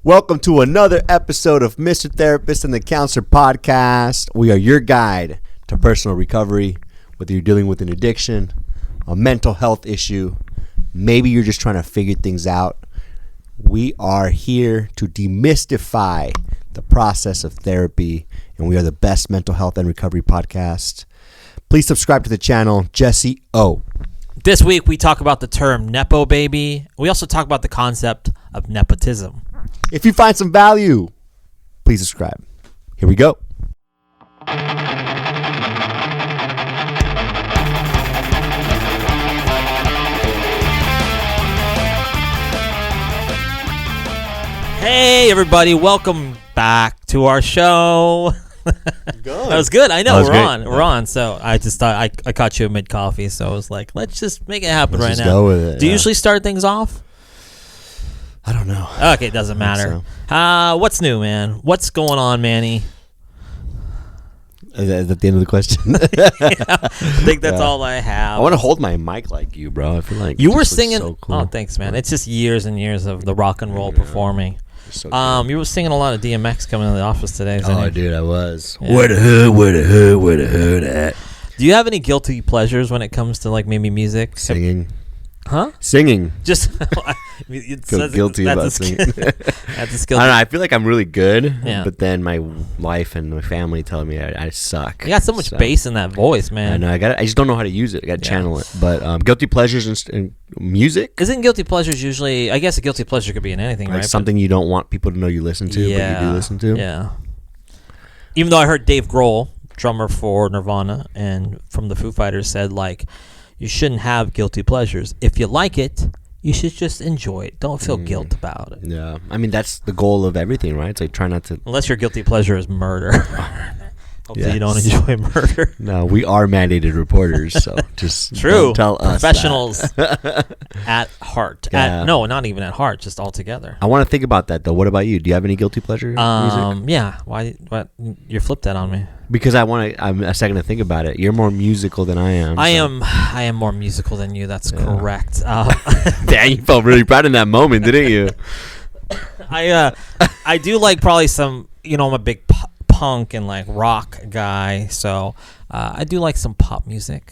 Welcome to another episode of Mr. Therapist and the Counselor Podcast. We are your guide to personal recovery, whether you're dealing with an addiction, a mental health issue, maybe you're just trying to figure things out. We are here to demystify the process of therapy, and we are the best mental health and recovery podcast. Please subscribe to the channel, Jesse O. This week we talk about the term Nepo Baby. We also talk about the concept of Nepotism. If you find some value, please subscribe. Here we go. Hey everybody, welcome back to our show. That was good. I know we're on. So I just thought I caught you mid coffee, so I was like, let's just make it happen right now. Go with it. Do you usually start things off? I don't know. Okay, it doesn't matter. So. What's new, man? What's going on, Manny? Is that the end of the question? Yeah, I think that's all I have. I want to hold my mic like you, bro. I feel like you were singing. So cool. Oh, thanks, man. It's just years and years of the rock and roll performing. So cool. You were singing a lot of DMX coming into the office today. Oh, dude, I was. Yeah. Where the hood at? Do you have any guilty pleasures when it comes to like maybe music? Singing. Huh? Singing. Just feel guilty about singing. That's a skill. I don't know. I feel like I'm really good, yeah. But then my wife and my family tell me I suck. You got so much bass in that voice, man. I know. I just don't know how to use it. I got to channel it. But guilty pleasures and music. Isn't guilty pleasures usually? I guess a guilty pleasure could be in anything, like right? Something you don't want people to know you listen to, but you do listen to. Yeah. Even though I heard Dave Grohl, drummer for Nirvana and from the Foo Fighters, said like, you shouldn't have guilty pleasures. If you like it, you should just enjoy it. Don't feel guilt about it. Yeah. I mean, that's the goal of everything, right? It's like try not to... Unless your guilty pleasure is murder. Hopefully you don't enjoy murder. No, we are mandated reporters, so just don't tell us professionals at heart. Yeah. No, not even at heart, just all together. I want to think about that, though. What about you? Do you have any guilty pleasure music? Yeah. Why? What? You flipped that on me. Because I'm a second to think about it. You're more musical than I am. I am more musical than you. That's correct. Dang, you felt really proud in that moment, didn't you? I do like probably some. I'm a big punk and like rock guy, so I do like some pop music.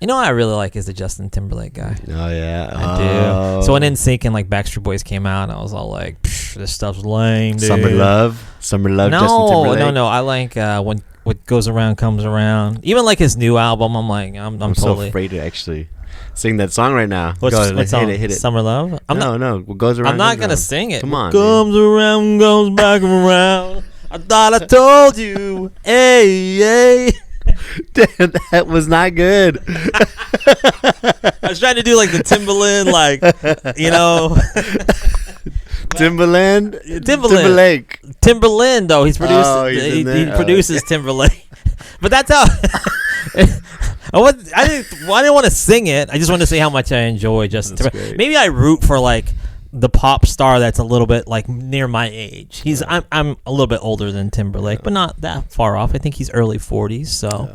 You know what I really like is the Justin Timberlake guy. Oh yeah, I do. So when NSYNC and like Backstreet Boys came out, I was all like, this stuff's lame, dude. Summer Love. No, Justin Timberlake. No. I like when what goes around comes around. Even like his new album, I'm like, I'm totally so afraid to actually sing that song right now. What's song? Hit it. Summer Love. No. What goes around? I'm not gonna sing it. Come on. Comes around, goes back around. I thought I told you. Hey. Damn, that was not good. I was trying to do like the Timberland, Timberland, though. He's produced. He produces Timberlake. But that's how. I didn't want to sing it. I just wanted to say how much I enjoy Justin Timberlake. Maybe I root for like the pop star that's a little bit like near my age. I'm a little bit older than Timberlake, but not that far off. I think he's early 40s. So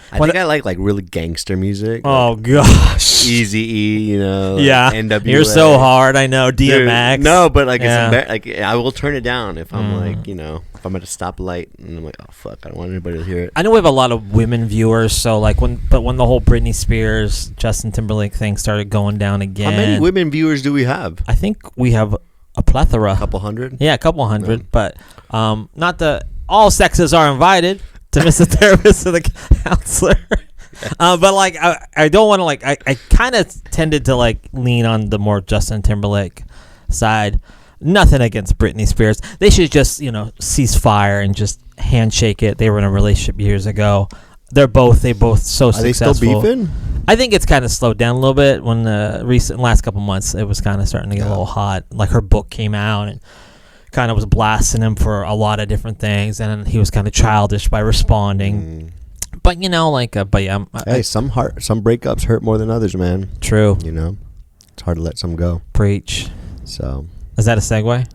I think I like really gangster music. Oh gosh, Eazy-E, yeah. NWA. You're so hard. I know DMX. Dude, no, but like it's I will turn it down if I'm like if I'm at a stoplight and I'm like, oh fuck, I don't want anybody to hear it. I know we have a lot of women viewers, so like when the whole Britney Spears Justin Timberlake thing started going down again. How many women viewers do we have? I think we have a plethora. A couple hundred? Yeah, a couple hundred, but not all sexes are invited to Mr. Therapist and the Counselor. But like I don't want to like I kind of tended to like lean on the more Justin Timberlake side. Nothing against Britney Spears. They should just cease fire and just handshake it. They were in a relationship years ago. They both so successful. Are they still beefing? I think it's kind of slowed down a little bit when the last couple months it was kind of starting to get a little hot. Like her book came out and kind of was blasting him for a lot of different things, and he was kind of childish by responding. But hey, some breakups hurt more than others, man. True. It's hard to let some go. Preach. So is that a segue?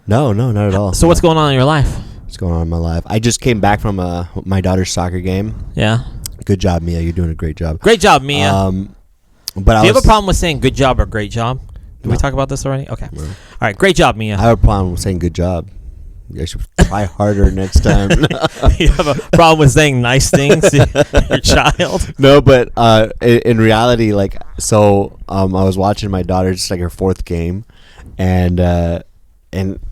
No, not at all. So what's going on in your life? What's going on in my life? I just came back from my daughter's soccer game. Yeah. Good job, Mia. You're doing a great job. Great job, Mia. But do you have a problem with saying good job or great job? Did we talk about this already? Okay. No. All right. Great job, Mia. I have a problem with saying good job. You guys should try harder next time. You have a problem with saying nice things to your child? No, but in reality, like, so I was watching my daughter, just like her fourth game, and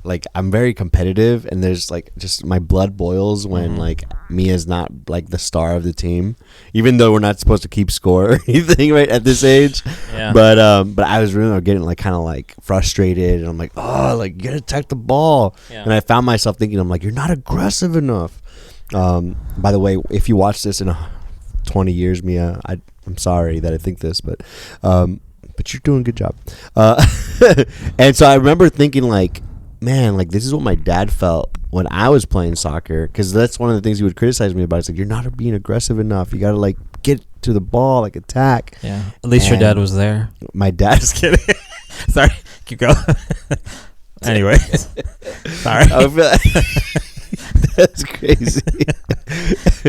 like I'm very competitive, and there's like just my blood boils when like Mia's not like the star of the team, even though we're not supposed to keep score or anything right at this age. Yeah. But I was really getting like kind of like frustrated, and I'm like, oh, like you gotta attack the ball. Yeah. And I found myself thinking, I'm like, you're not aggressive enough. By the way, if you watch this in 20 years, Mia, I'm sorry that I think this, but you're doing a good job. And so I remember thinking like, man, like this is what my dad felt when I was playing soccer, because that's one of the things he would criticize me about. It's like, you're not being aggressive enough. You got to like get to the ball, like attack. Yeah. At least your dad was there. My dad's kidding. Sorry. Keep going. Anyway. Sorry. I feel that's crazy.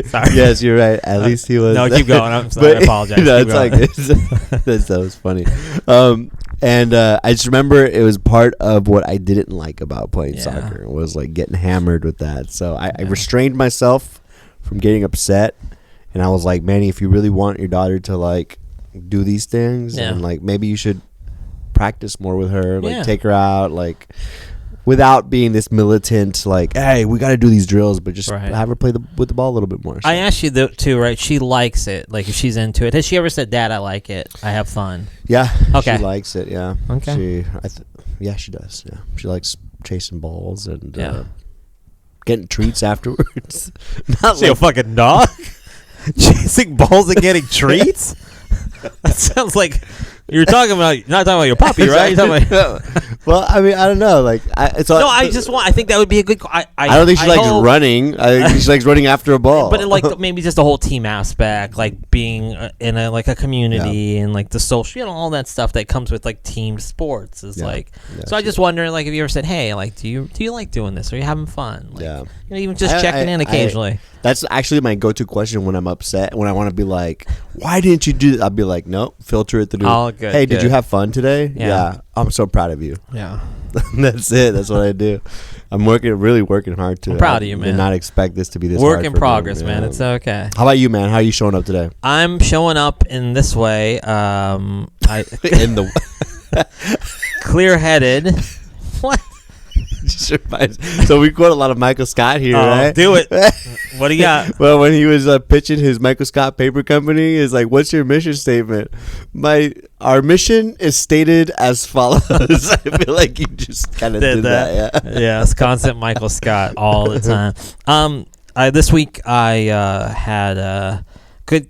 Sorry. Yes, you're right. At least he was. No, keep going. I'm sorry. I apologize. No, Keep it's going. like that was funny. And I just remember it was part of what I didn't like about playing soccer, was like getting hammered with that. So I restrained myself from getting upset, and I was like, Manny, if you really want your daughter to like do these things, and like maybe you should practice more with her, like take her out, like without being this militant, like, hey, we got to do these drills, but just have her play with the ball a little bit more. So. I asked you too, right? She likes it. Like, if she's into it. Has she ever said, Dad, I like it. I have fun? Yeah. Okay. She likes it, yeah. Okay. She does, yeah. She likes chasing balls and getting treats afterwards. Not like a fucking dog? Chasing balls and getting treats? That sounds like... You're talking about, you're not talking about your puppy, right? You're talking about, well, I mean, I don't know. Like, I think that would be a good. I don't think she likes running. I think she likes running after a ball. But like maybe just the whole team aspect, like being in a community and like the social, all that stuff that comes with like team sports is like. Yeah, so I just wonder, like, if you ever said, hey, like, do you like doing this? Are you having fun? Like, even just checking in occasionally. That's actually my go-to question when I'm upset. When I want to be like, why didn't you do that? I'll be like, no, filter it through. Oh, good. Hey, did you have fun today? Yeah. I'm so proud of you. Yeah. That's it. That's what I do. I'm really working hard to. I'm proud of you, man. And not expect this to be this work hard in for progress, me, man. It's okay. How about you, man? How are you showing up today? I'm showing up in this way. Clear-headed. What? So we quote a lot of Michael Scott here, right? Do it. What do you got? Well, when he was pitching his Michael Scott paper company, is like, what's your mission statement? Our mission is stated as follows. I feel like you just kind of did that. Yeah, it's constant Michael Scott all the time. This week I had a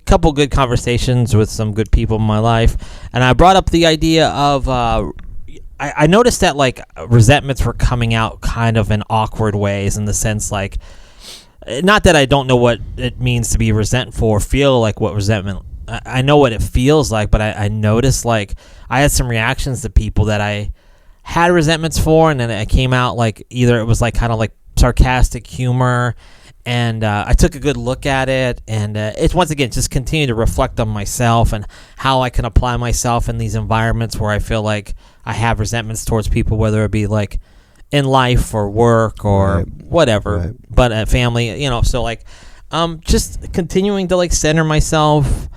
couple good conversations with some good people in my life, and I brought up the idea of I noticed that like resentments were coming out kind of in awkward ways, in the sense like, not that I don't know what it means to be resentful or feel like what resentment. I know what it feels like, but I noticed like I had some reactions to people that I had resentments for, and then it came out like either it was like kind of like sarcastic humor, and I took a good look at it, and it's once again just continue to reflect on myself and how I can apply myself in these environments where I feel like I have resentments towards people, whether it be like in life or work or whatever, but family, so like just continuing to like center myself,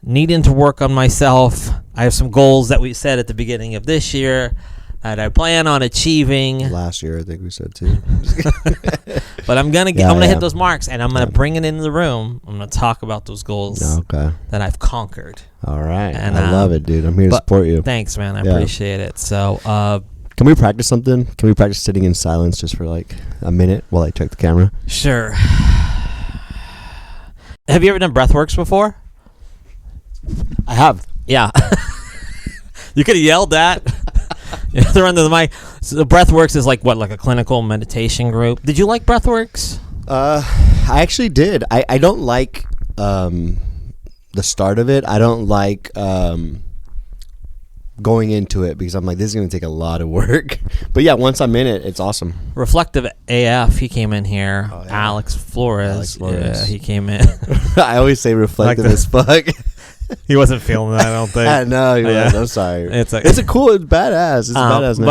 needing to work on myself. I have some goals that we set at the beginning of this year that I plan on achieving. Last year, I think we said too. But I'm gonna hit those marks, and I'm gonna bring it into the room. I'm gonna talk about those goals that I've conquered. All right, and I love it, dude. I'm here to support you. Thanks, man. I appreciate it. So, can we practice something? Can we practice sitting in silence just for like a minute while I check the camera? Sure. Have you ever done breathworks before? I have. Yeah. You could have yelled that. You have to run to the mic. So breathworks is like what, like a clinical meditation group. Did you like breathworks? I actually did. I don't like the start of it. I don't like going into it because I'm like, this is going to take a lot of work. But yeah, once I'm in it, it's awesome. Reflective AF, he came in here. Oh, yeah. Alex Flores. Yeah, he came in. I always say reflective as fuck. He wasn't feeling that, I don't think. No, he Yeah. was. I'm sorry. It's It's a cool, it's badass. It's a badass name.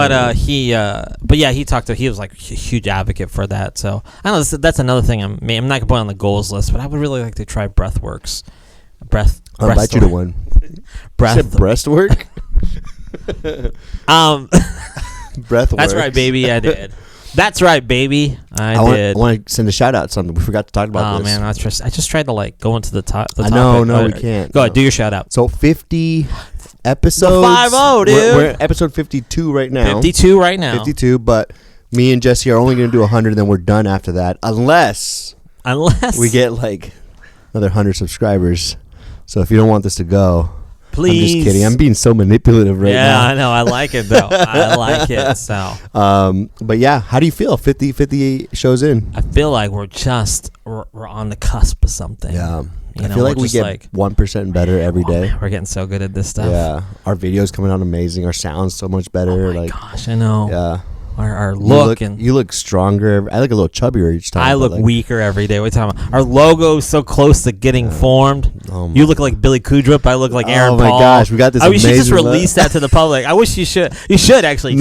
But yeah, he was like a huge advocate for that. So I don't know. That's another thing. I'm not gonna put on the goals list, but I would really like to try breathworks. I'll invite you to one. Breastwork. Breathwork. That's right, baby. I did. That's right, baby. I did. I want to send a shout out to something. We forgot to talk about this. Oh man, I just tried to like go into the top. No, we can't. Go ahead, do your shout out. So 50 episodes. The 50, dude. We're at episode 52 right now. 52 right now. 52, but me and Jesse are only going to do 100, and then we're done after that, unless we get like another 100 subscribers. So if you don't want this to go, please. I'm just kidding. I'm being so manipulative right now. Yeah, I know. I like it though. I like it. So. But yeah, how do you feel? 50 shows in. I feel like we're on the cusp of something. Yeah. I feel like we get 1% better every day. Man, we're getting so good at this stuff. Yeah. Our videos coming out amazing. Our sound's so much better. Oh my gosh, I know. Yeah. Our look and you look stronger. I look a little chubbier each time. I look weaker every day. What time? Our logo is so close to getting formed. You look like Billy Kudrup. I look like Aaron Paul. Oh my gosh, we got this. We should just amazing release that to the public. I wish you should. You should actually.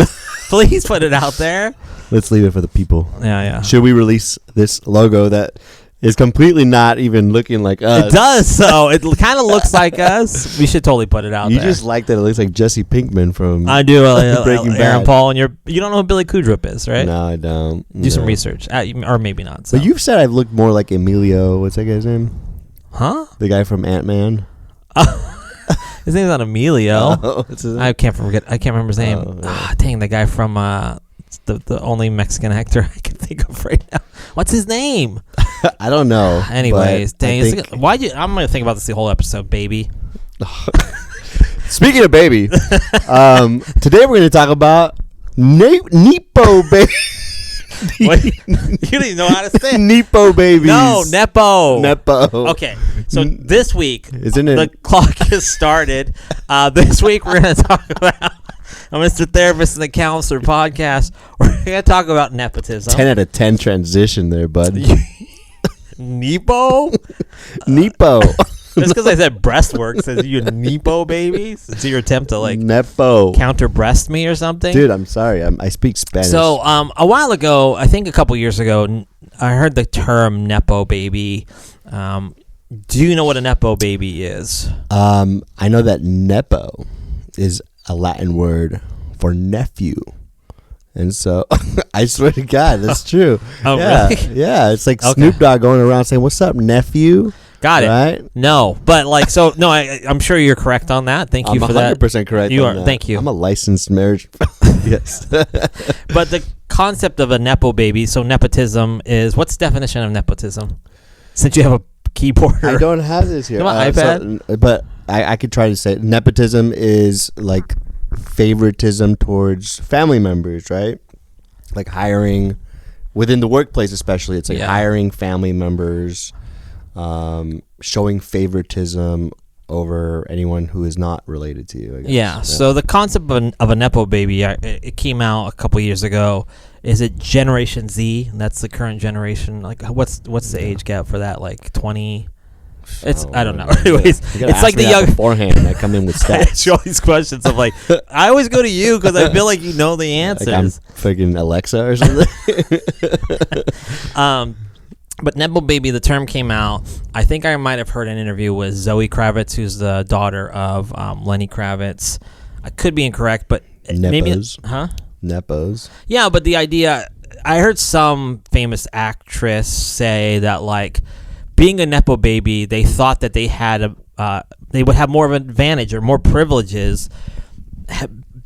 Please put it out there. Let's leave it for the people. Yeah. Should we release this logo that is completely not even looking like us? It does. So it kind of looks like us. We should totally put it out You there. just like that it looks like Jesse Pinkman from I do. Breaking Aaron Bad. Paul, and you don't know who Billy Kudrup is, right? No, I don't. Do some research, or maybe not. So. But you've said I've looked more like Emilio. What's that guy's name? Huh? The guy from Ant-Man. His name's not Emilio. What's his name? I can't remember his name. Oh, yeah. Dang, the guy from the only Mexican actor I can think of right now. What's his name? I don't know. Anyways, dang, think- I'm gonna think about this the whole episode, baby. Speaking of baby, today we're going to talk about Nepo Babies. What? You don't even know how to say it. Nepo Babies. No, Nepo. Nepo. Okay, so this week Isn't it? the clock has started. This week we're going to talk about Mr. Therapist and the Counselor podcast. We're going to talk about nepotism. 10 out of 10 transition there, bud. Nepo? Nepo. Just because I said breastwork says you Nepo babies. It's your attempt to like Nepo. counter breast me or something. Dude, I'm sorry. I speak Spanish. So a while ago, I think a couple years ago, I heard the term Nepo baby. Do you know what a Nepo baby is? I know that Nepo is a Latin word for nephew. And so, I swear to God, that's true. Oh, yeah, really? Yeah, it's like Okay. Snoop Dogg going around saying, "What's up, nephew?" Got it. Right? No, but like, so no, I'm sure you're correct on that. Thank you I'm for that. 100% correct. You on are. that. Thank you. I'm a licensed marriage. Yes. But the concept of a Nepo baby, so nepotism is, what's the definition of nepotism? Since you have a keyboard. I don't have this here. You want iPad? But I could try to say it. Nepotism is like favoritism towards family members, right? Like hiring within the workplace, especially. It's like hiring family members, showing favoritism over anyone who is not related to you, I guess. Yeah. So the concept of a Nepo baby, it came out a couple years ago. Is it Generation Z? And that's the current generation. Like, what's the age gap for that? Like 20. It's I don't know. Anyways, it's like the young beforehand. I come in with I stats. ask you all these questions of like, I always go to you because I feel like you know the answers. Like I'm freaking Alexa or something. But Nepo baby, the term came out. I think I might have heard an interview with Zoe Kravitz, who's the daughter of Lenny Kravitz. I could be incorrect, but maybe Nepos. Yeah, but the idea, I heard some famous actress say that like being a Nepo baby, they thought that they had they would have more of an advantage or more privileges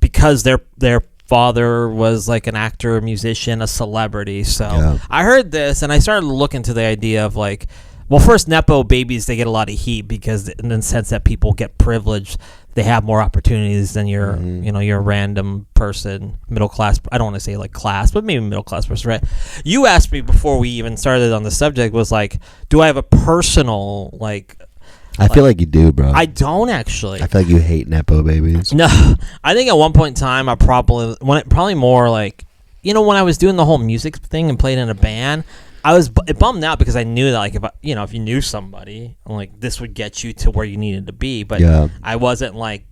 because their father was like an actor, a musician, a celebrity. So I heard this and I started to look into the idea of like, well, first, Nepo babies, they get a lot of heat because in the sense that people get privileged, they have more opportunities than your, your random person, middle class. I don't want to say like class, but maybe middle class person, right? You asked me before we even started on the subject was like, do I have a personal like? I feel like you do, bro. I don't actually. I feel like you hate Nepo babies. No, I think at one point in time, probably more like, when I was doing the whole music thing and played in a band, it bummed out because I knew that like if you knew somebody, like this would get you to where you needed to be, but I wasn't like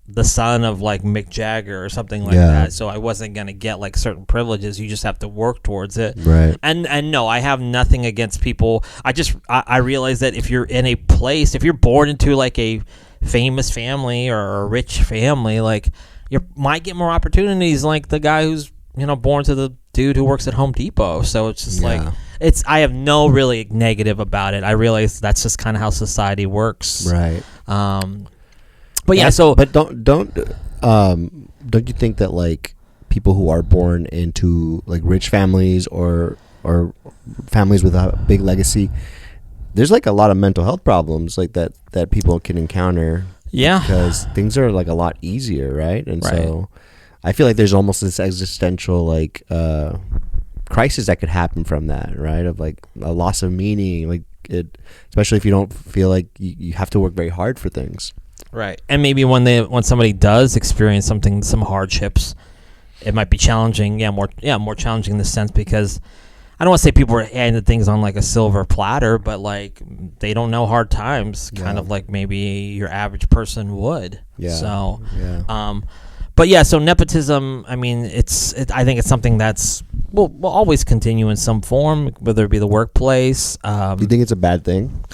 the son of like Mick Jagger or something like that, so I wasn't gonna get like certain privileges. You just have to work towards it, right? And no, I have nothing against people. I realize that if you're in a place, if you're born into like a famous family or a rich family, like you might get more opportunities like the guy who's born to the dude who works at Home Depot. So it's just like I have no really negative about it. I realize that's just kind of how society works, right? But yeah, so but don't you think that like people who are born into like rich families or families with a big legacy, there's like a lot of mental health problems like that people can encounter. Yeah, because things are like a lot easier, right? And so I feel like there's almost this existential like crisis that could happen from that, right? Of like a loss of meaning, like it, especially if you don't feel like you have to work very hard for things. Right. And maybe when somebody does experience some hardships, it might be challenging. More challenging in the sense because I don't want to say people are handing things on like a silver platter, but like they don't know hard times, kind of like maybe your average person would. Yeah. So, but yeah, so nepotism, I mean, I think it's something that's will always continue in some form, whether it be the workplace. Do you think it's a bad thing?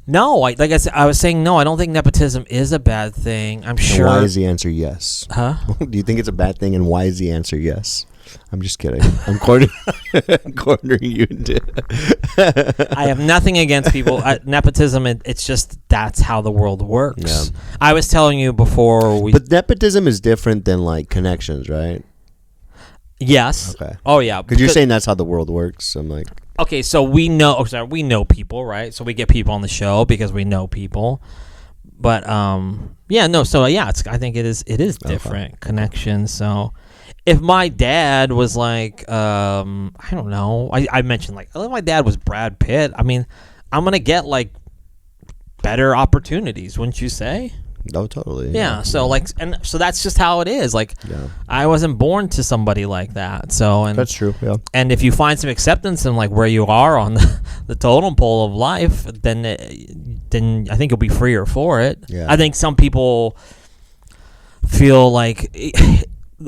No, like I said, I was saying no. I don't think nepotism is a bad thing. I'm sure. And why is the answer yes? Huh? Do you think it's a bad thing, and why is the answer yes? I'm just kidding. I'm cornering you. I have nothing against people. Nepotism, it's just that's how the world works. Yeah. I was telling you before but nepotism is different than like connections, right? Yes. Okay. Oh yeah. Because you're saying that's how the world works. I'm like. Okay, so we know people, right? So we get people on the show because we know people. But I think it is different connections. So if my dad was like I don't know, I mentioned like my dad was Brad Pitt, I mean, I'm going to get like better opportunities, wouldn't you say? Oh, totally. Yeah. So so that's just how it is. Like, I wasn't born to somebody like that. So that's true. Yeah. And if you find some acceptance in like where you are on the totem pole of life, then I think you'll be freer for it. Yeah. I think some people feel like.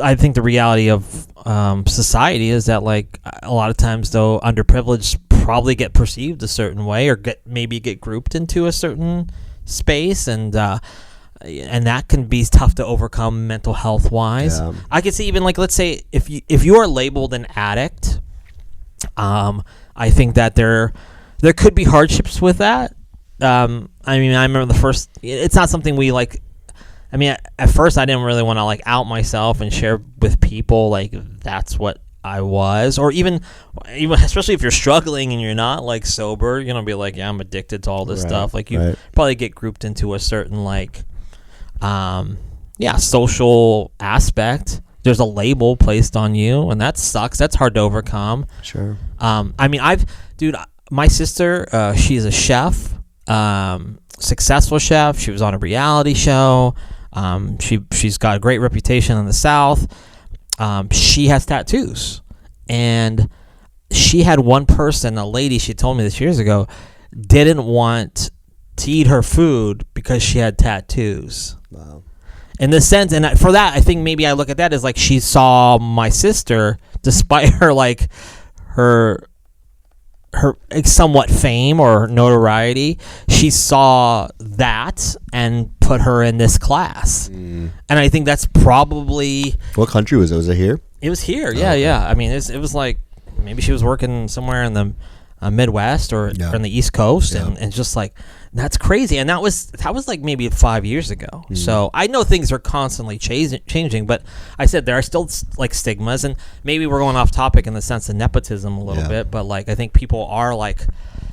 I think the reality of society is that like a lot of times though underprivileged probably get perceived a certain way or get grouped into a certain space and that can be tough to overcome mental health wise. Yeah. I could see even like let's say if you are labeled an addict, I think that there could be hardships with that. I mean, I remember it's not something we like. I mean, at first I didn't really want to like out myself and share with people like that's what I was, or even especially if you're struggling and you're not like sober, you're gonna be like, yeah, I'm addicted to all this stuff. Like you probably get grouped into a certain like, social aspect. There's a label placed on you, and that sucks. That's hard to overcome. Sure. I mean, my sister, she's a chef, successful chef. She was on a reality show. She's got a great reputation in the South. She has tattoos, and she had one person, a lady, she told me this years ago, didn't want to eat her food because she had tattoos. Wow. In the sense, and for that, I think maybe I look at that as like she saw my sister, despite her like her somewhat fame or notoriety, she saw that and put her in this class. And I think that's probably... What country was it? Was it here? It was here, yeah. I mean, it was like, maybe she was working somewhere in the Midwest or in the East Coast, and just like, that's crazy. And that was like maybe 5 years ago. So I know things are constantly changing, but I said there are still like stigmas, and maybe we're going off topic in the sense of nepotism a little bit, but like I think people are like,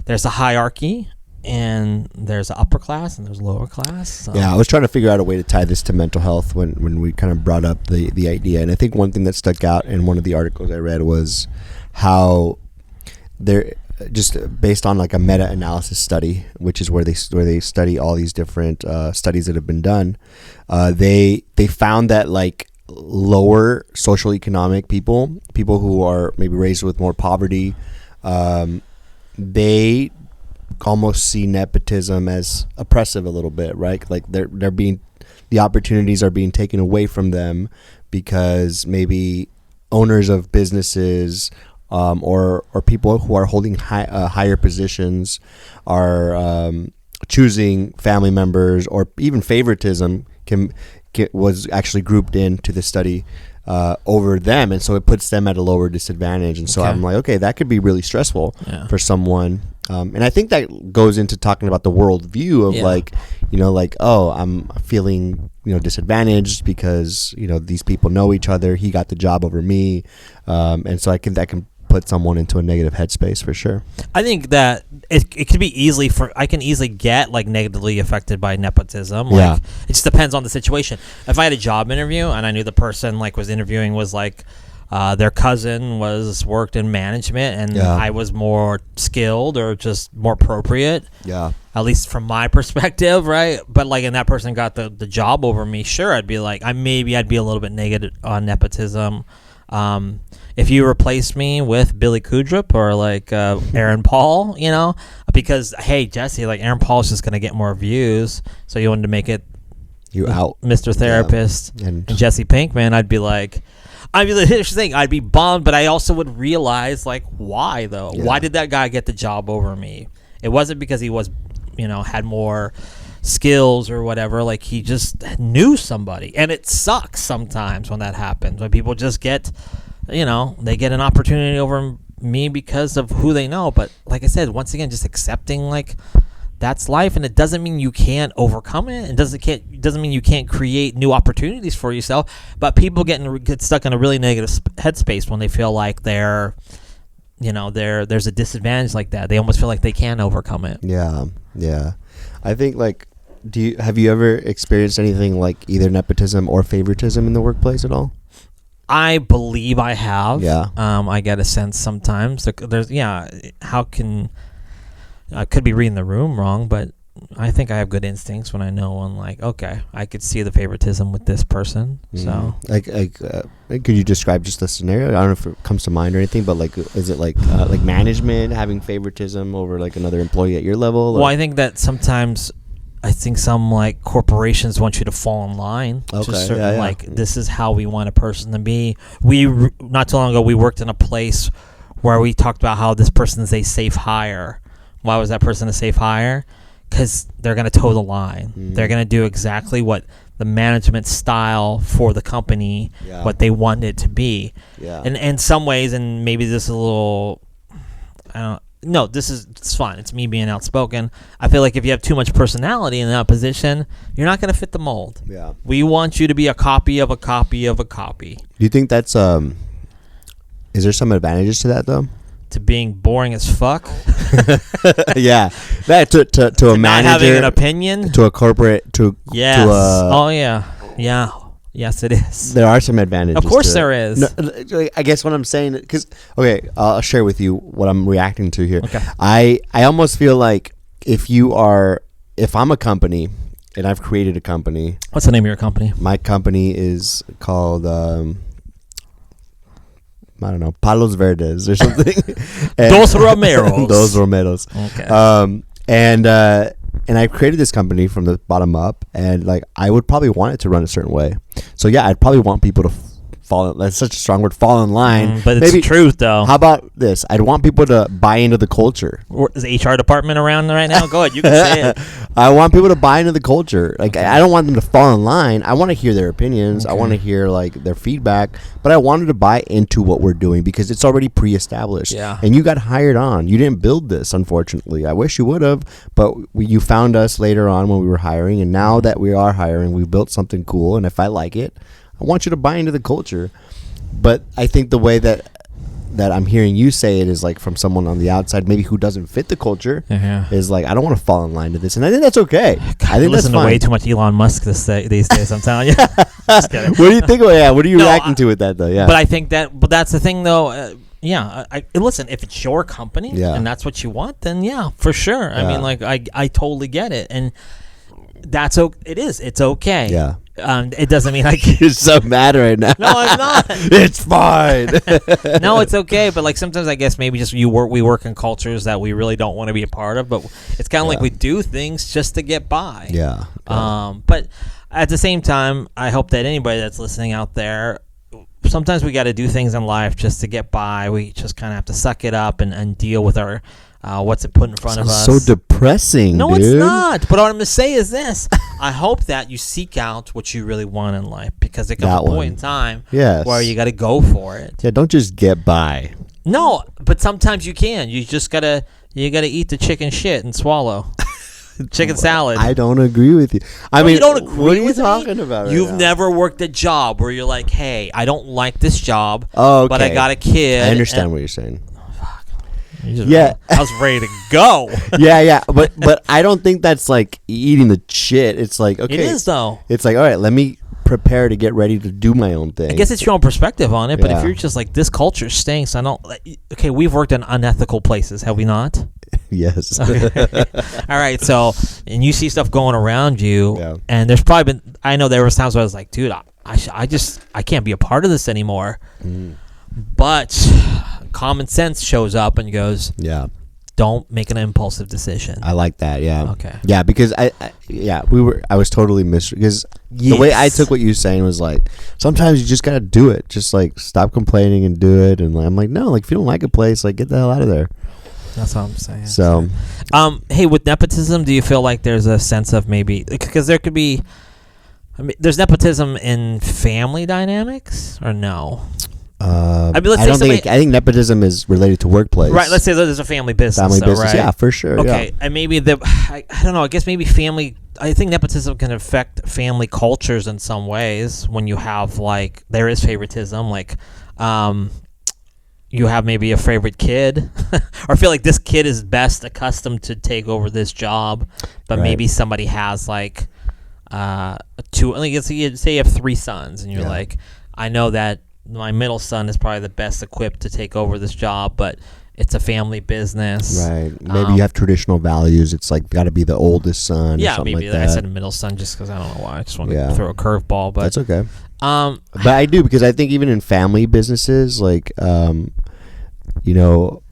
there's a hierarchy, and there's an upper class and there's a lower class. So. Yeah, I was trying to figure out a way to tie this to mental health when we kind of brought up the idea, and I think one thing that stuck out in one of the articles I read was how there, just based on like a meta-analysis study, which is where they study all these different studies that have been done, they found that like lower social economic people who are maybe raised with more poverty, they almost see nepotism as oppressive a little bit, right? Like the opportunities are being taken away from them because maybe owners of businesses or people who are holding higher positions are choosing family members, or even favoritism was actually grouped into the study over them, and so it puts them at a lower disadvantage. And so I'm like, okay, that could be really stressful for someone. And I think that goes into talking about the worldview of like, like, oh, I'm feeling, disadvantaged because, these people know each other. He got the job over me. And so that can put someone into a negative headspace for sure. I think that it could be I can easily get like negatively affected by nepotism. Like, it just depends on the situation. If I had a job interview and I knew the person like was interviewing was like, their cousin worked in management and I was more skilled or just more appropriate. Yeah. At least from my perspective, right? But like, and that person got the job over me, sure, I'd be like, I'd be a little bit negative on nepotism. If you replaced me with Billy Kudrup or like Aaron Paul, because hey, Jesse, like Aaron Paul's just gonna get more views, so you wanted to make it out, Mr. Therapist and Jesse Pinkman, here's the thing, I'd be bummed, but I also would realize like why though? Yeah. Why did that guy get the job over me? It wasn't because he was, had more skills or whatever. Like he just knew somebody, and it sucks sometimes when that happens. When people just get, they get an opportunity over me because of who they know. But like I said, once again, just accepting like that's life, and it doesn't mean you can't overcome it. It doesn't mean you can't create new opportunities for yourself. But people get stuck in a really negative headspace when they feel like there's a disadvantage like that. They almost feel like they can't overcome it. Yeah. I think like, have you ever experienced anything like either nepotism or favoritism in the workplace at all? I believe I have. Yeah. I get a sense sometimes. I could be reading the room wrong, but I think I have good instincts when I know when, like, okay, I could see the favoritism with this person. So, could you describe just the scenario? I don't know if it comes to mind or anything, but like, is it like management having favoritism over like another employee at your level? Well, I think that sometimes, some like corporations want you to fall in line. Okay. Like, this is how we want a person to be. Not too long ago, we worked in a place where we talked about how this person is a safe hire. Why was that person a safe hire? Because they're going to toe the line. They're going to do exactly what the management style for the company, what they want it to be. Yeah. And in some ways, and maybe this is a little, it's fine. It's me being outspoken. I feel like if you have too much personality in that position, you're not going to fit the mold. Yeah. We want you to be a copy of a copy of a copy. Do you think that's, is there some advantages to that though? To being boring as fuck. Yeah, that to a manager, not having an opinion, to a corporate, yes, it is. There are some advantages. Of course, there is. No, I guess what I'm saying, because I'll share with you what I'm reacting to here. Okay. I almost feel like if I'm a company and I've created a company. What's the name of your company? My company is called. I don't know, Palos Verdes or something. Dos Romeros. Dos Romeros. Okay. And I created this company from the bottom up, and like I would probably want it to run a certain way. So yeah, I'd probably want people to fall. That's such a strong word, fall in line. But it's the truth, though. How about this? I'd want people to buy into the culture. Is the HR department around right now? Go ahead, you can say it. I want people to buy into the culture. Like, I don't want them to fall in line. I want to hear their opinions. Okay. I want to hear like their feedback. But I wanted to buy into what we're doing because it's already pre-established. Yeah. And you got hired on. You didn't build this, unfortunately. I wish you would have, but you found us later on when we were hiring. And now that we are hiring, we've built something cool. And if I like it, I want you to buy into the culture. But I think the way that I'm hearing you say it is like from someone on the outside, maybe who doesn't fit the culture, is like, I don't want to fall in line to this. And I think that's okay. God, I think listen to way too much Elon Musk these days, I'm telling you. Just kidding. What do you think? What are you reacting to with that, though? Yeah. But I think that's the thing, though. Listen, if it's your company and that's what you want, then yeah, for sure. I mean, like, I totally get it. And it's okay. Yeah. It doesn't mean I can't. You're so mad right now. No, I'm not. It's fine. No, it's okay. But like sometimes I guess maybe just we work in cultures that we really don't want to be a part of. But it's kind of like we do things just to get by. Yeah. But at the same time, I hope that anybody that's listening out there, sometimes we got to do things in life just to get by. We just kind of have to suck it up and deal with our what's it put in front of us. So depressing. No, dude. it's not. But what I'm going to say is this. I hope that you seek out what you really want in life, because there comes a point in time where you got to go for it. Yeah, don't just get by. No, but sometimes you can. You just got to eat the chicken shit and swallow. Chicken salad. I don't agree with you. I mean, you don't agree what are you with talking about right You've now? never worked a job where you're like, hey, I don't like this job, Oh, okay. but I got a kid. I understand what you're saying. Yeah. I was ready to go. yeah, but I don't think that's like eating the shit. It's like, okay. It is, though. It's like, all right, let me prepare to get ready to do my own thing. I guess it's your own perspective on it, but Yeah. if you're just like, this culture stinks, I don't... Okay, we've worked in unethical places, have we not? Yes. Okay. All right, so, and you see stuff going around you, Yeah. and there's probably been... I know there was times where I was like, dude, I can't be a part of this anymore. But common sense shows up and goes, Yeah. don't make an impulsive decision. I like that. Yeah. Okay. Yeah, because I was totally because the way I took what you were saying was like, sometimes you just gotta do it. Just like stop complaining and do it. And I'm like, no, like if you don't like a place, like get the hell out of there. That's what I'm saying. So, hey, with nepotism, do you feel like there's a sense of maybe, because there could be, I mean, there's nepotism in family dynamics or no? I mean, let's I say don't think. I think nepotism is related to workplace. Right. Let's say that there's a family business. Family though, business. right? Yeah, for sure. Okay. Yeah. And maybe I don't know. I guess maybe family. I think nepotism can affect family cultures in some ways when you have like there is favoritism, like you have maybe a favorite kid, or feel like this kid is best accustomed to take over this job, but maybe somebody has like two. Like say you have 3 sons, and you're like, I know that my middle son is probably the best equipped to take over this job, but it's a family business. Right. Maybe you have traditional values. It's like got to be the oldest son. Yeah, or something maybe like that. I said middle son just because I don't know why. I just want to throw a curveball, but that's okay. But I do, because I think even in family businesses, like you know,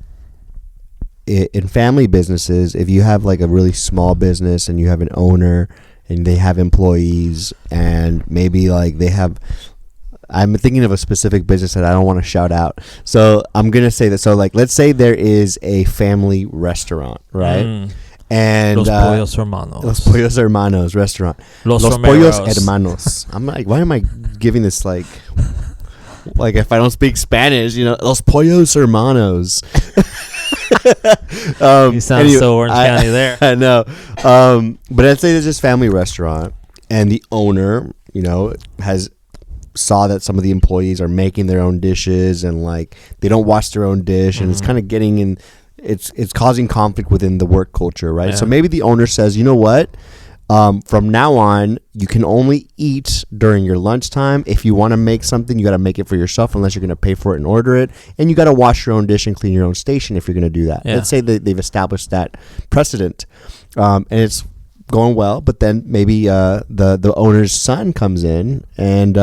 in family businesses, if you have like a really small business and you have an owner and they have employees and maybe like they have, I'm thinking of a specific business that I don't want to shout out. So I'm going to say that. So like, let's say there is a family restaurant, right? And Los Pollos Hermanos. Los Pollos Hermanos restaurant. Los Pollos Romeros. Hermanos. I'm like, why am I giving this like if I don't speak Spanish, you know, Los Pollos Hermanos. You sound so Orange County there. I know. But I'd say there's this family restaurant, and the owner, you know, saw that some of the employees are making their own dishes, and like they don't wash their own dish, and it's kind of getting in. It's causing conflict within the work culture, right? Yeah. So maybe the owner says, you know what? From now on, you can only eat during your lunchtime. If you want to make something, you got to make it for yourself, unless you're going to pay for it and order it. And you got to wash your own dish and clean your own station if you're going to do that. Yeah. Let's say that they've established that precedent, and it's going well. But then maybe the owner's son comes in and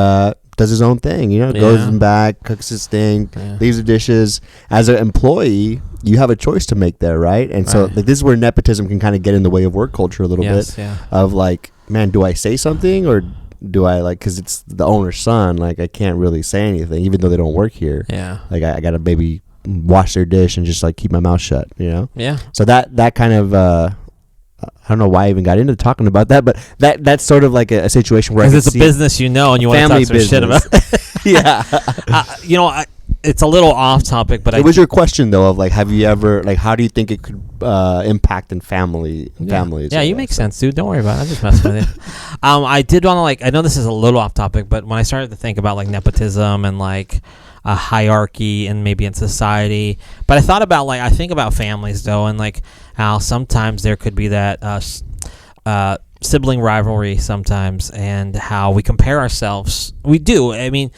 does his own thing. You know, goes in back, cooks his thing, leaves the dishes. As an employee, you have a choice to make there, right? And so like, this is where nepotism can kind of get in the way of work culture a little bit. Yeah. Of like, man, do I say something, or do I like, because it's the owner's son, like I can't really say anything even though they don't work here. Yeah. Like I gotta maybe wash their dish and just like keep my mouth shut, you know? Yeah. So that kind of I don't know why I even got into talking about that, but that's sort of like a situation where Because it's a business, you know, and you want to talk some shit about. Yeah. You know, it's a little off topic, but it was your question though of like, have you ever like, how do you think it could impact in families? Yeah, you make sense, dude. Don't worry about it. I'm just messing with you. I did want to like, I know this is a little off topic, but when I started to think about like nepotism and like a hierarchy and maybe in society, but I thought about like, I think about families though, and like how sometimes there could be that sibling rivalry sometimes, and how we compare ourselves. We do. I mean,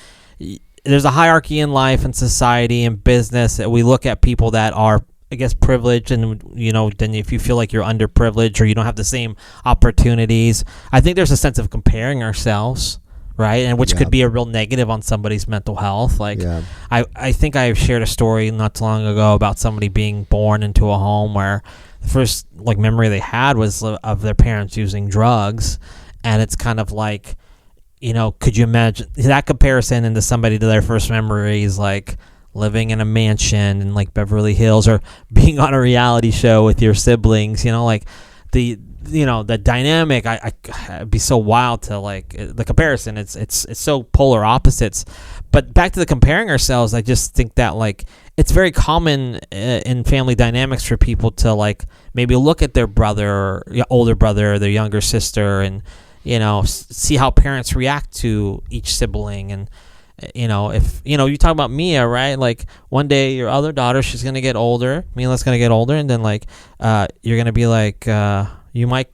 there's a hierarchy in life and society and business that we look at people that are I guess, privileged, and then if you feel like you're underprivileged or you don't have the same opportunities, I think there's a sense of comparing ourselves, right? And which could be a real negative on somebody's mental health. Like, I think I shared a story not too long ago about somebody being born into a home where the first memory they had was of their parents using drugs, and it's kind of like, could you imagine that comparison into somebody to their first memories, like living in a mansion in Beverly Hills, or being on a reality show with your siblings, the dynamic, I'd be so wild to the comparison. It's so polar opposites. But back to the comparing ourselves, I just think that it's very common in family dynamics for people to maybe look at their brother or older brother or their younger sister and see how parents react to each sibling. And if you talk about Mia, right? One day your other daughter, she's gonna get older. Mila's gonna get older, and then you're gonna be you might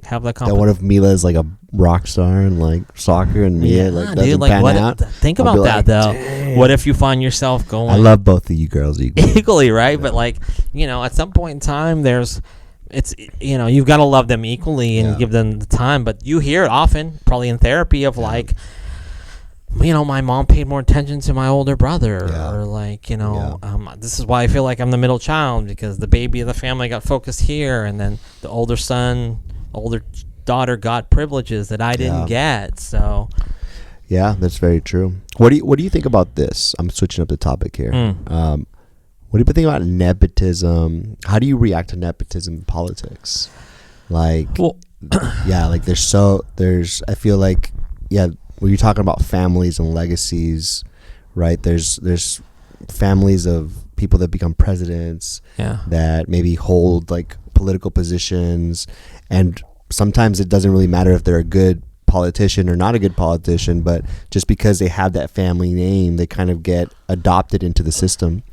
have that. That what if Mila is a rock star in soccer, and Mia doesn't pan out? Think about that though. Dang. What if you find yourself going? I love both of you girls equally, right? Yeah. But at some point in time, you've got to love them equally and give them the time. But you hear it often, probably in therapy, of my mom paid more attention to my older brother, or this is why I feel like I'm the middle child, because the baby of the family got focused here, and then the older daughter got privileges that I didn't get. So yeah, that's very true. What do you think about this? I'm switching up the topic here. What do you think about nepotism? How do you react to nepotism in politics? I feel when you're talking about families and legacies, right? There's families of people that become presidents, that maybe hold political positions, and sometimes it doesn't really matter if they're a good politician or not a good politician, but just because they have that family name, they kind of get adopted into the system.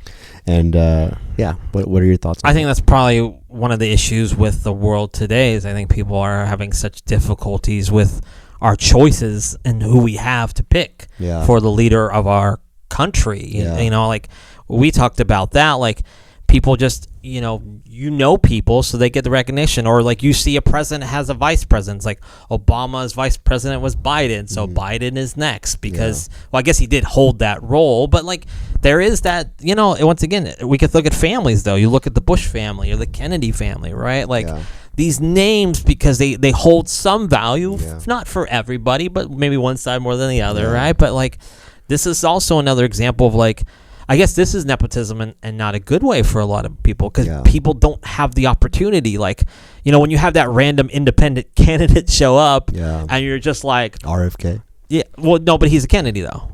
And what are your thoughts on I think that's probably one of the issues with the world today, is I think people are having such difficulties with our choices and who we have to pick for the leader of our country. We talked about that, people just people, so they get the recognition, or you see a president has a vice president. It's Obama's vice president was Biden, so Biden is next, because I guess he did hold that role, but there is that, once again, we could look at families though. You look at the Bush family or the Kennedy family, right? These names, because they hold some value, not for everybody, but maybe one side more than the other, right? But this is also another example of I guess this is nepotism, and not a good way for a lot of people, because people don't have the opportunity. When you have that random independent candidate show up, and you're just RFK. Yeah, well, no, but he's a Kennedy though.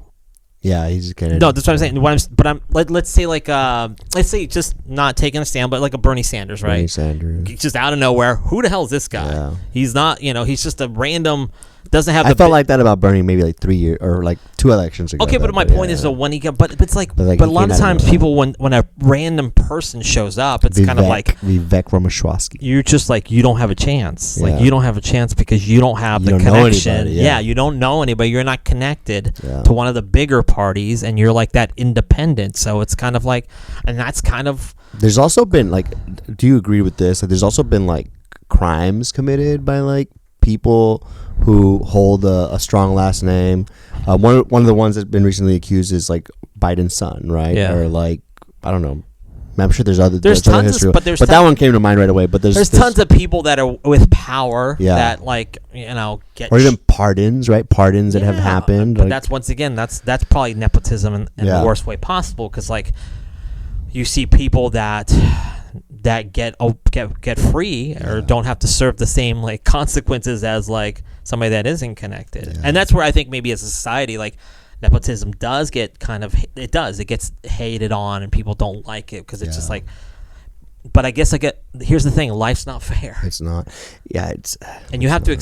Yeah, he's a Kennedy. No, that's what I'm saying. Let's say let's say just not taking a stand, but a Bernie Sanders, right? Bernie Sanders. He's just out of nowhere. Who the hell is this guy? Yeah. He's not, he's just a random. Doesn't have. I felt like that about Bernie maybe 3 years or 2 elections ago. Okay, but my point is, when he got, but it's but a lot of times people, when a random person shows up, it's kind of Vivek Ramaswamy. You're just you don't have a chance. You don't have a chance because you don't have the connection. You don't know anybody. You're not connected to one of the bigger parties, and you're that independent. So it's kind of and that's kind of. There's also been do you agree with this? There's also been crimes committed by people who hold a strong last name. One of the ones that's been recently accused is Biden's son, right? Yeah. Or I don't know. I'm sure there's other. There's tons, but that one came to mind right away. But there's tons of people that are with power that get or even pardons, right? Pardons that have happened. But that's once again that's probably nepotism in the worst way possible, because you see people that get free or don't have to serve the same consequences as somebody that isn't connected. And that's where I think maybe as a society nepotism does get it gets hated on, and people don't like it because it's just but I guess here's the thing, life's not fair. It's not. And you have to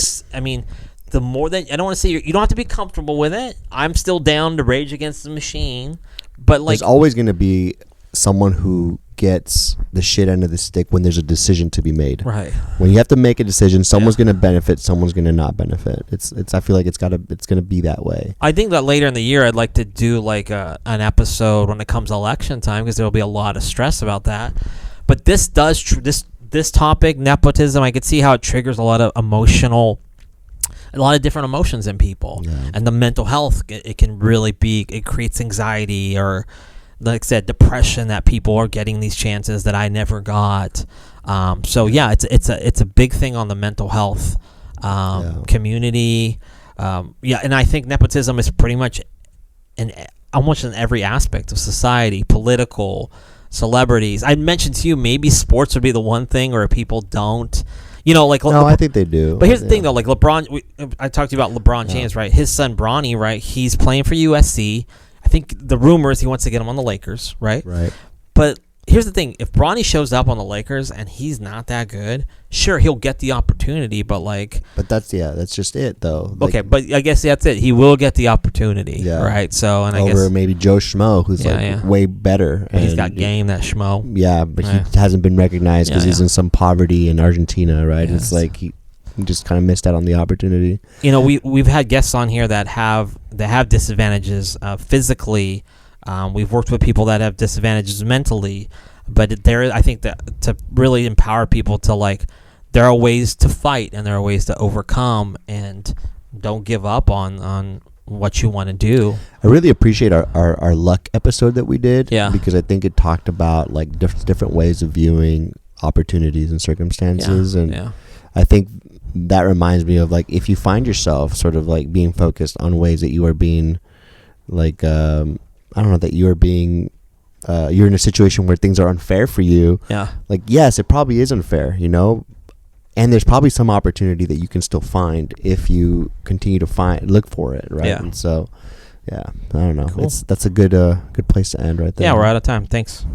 the more that, I don't want to say you don't have to be comfortable with it. I'm still down to rage against the machine, but there's always going to be someone who gets the shit end of the stick when there's a decision to be made. Right. When you have to make a decision, someone's going to benefit, someone's going to not benefit. It's. I feel like it's going to be that way. I think that later in the year, I'd like to do like an episode when it comes election time, because there will be a lot of stress about that. But this does this topic, nepotism, I could see how it triggers a lot of different emotions in people. Yeah. And the mental health, it can really be, it creates anxiety, or like I said, depression, that people are getting these chances that I never got. So yeah, it's a big thing on the mental health community. And I think nepotism is pretty much almost in every aspect of society, political, celebrities. I mentioned to you maybe sports would be the one thing where people don't. No, I think they do. But here's the thing, though. Like LeBron, I talked to you about LeBron James, right? His son Bronny, right? He's playing for USC. I think the rumor is he wants to get him on the Lakers, right? Right. But here's the thing: if Bronny shows up on the Lakers and he's not that good, sure, he'll get the opportunity. But that's just it, though. Okay, but I guess that's it. He will get the opportunity, right? So, and I guess over maybe Joe Schmo, who's way better. And he's got game, that Schmo. Yeah, but he hasn't been recognized because he's in some poverty in Argentina, right? Yes. It's like he just kind of missed out on the opportunity. We've had guests on here that have disadvantages physically. We've worked with people that have disadvantages mentally, but I think that to really empower people to there are ways to fight and there are ways to overcome, and don't give up on what you want to do. I really appreciate our luck episode that we did, because I think it talked about different ways of viewing opportunities and circumstances, I think that reminds me of if you find yourself sort of being focused on ways that you are being that you are being you're in a situation where things are unfair for you. Yes, it probably is unfair, and there's probably some opportunity that you can still find if you continue to look for it, right? And so I don't know. Cool. That's a good place to end right there. Yeah, we're out of time. Thanks.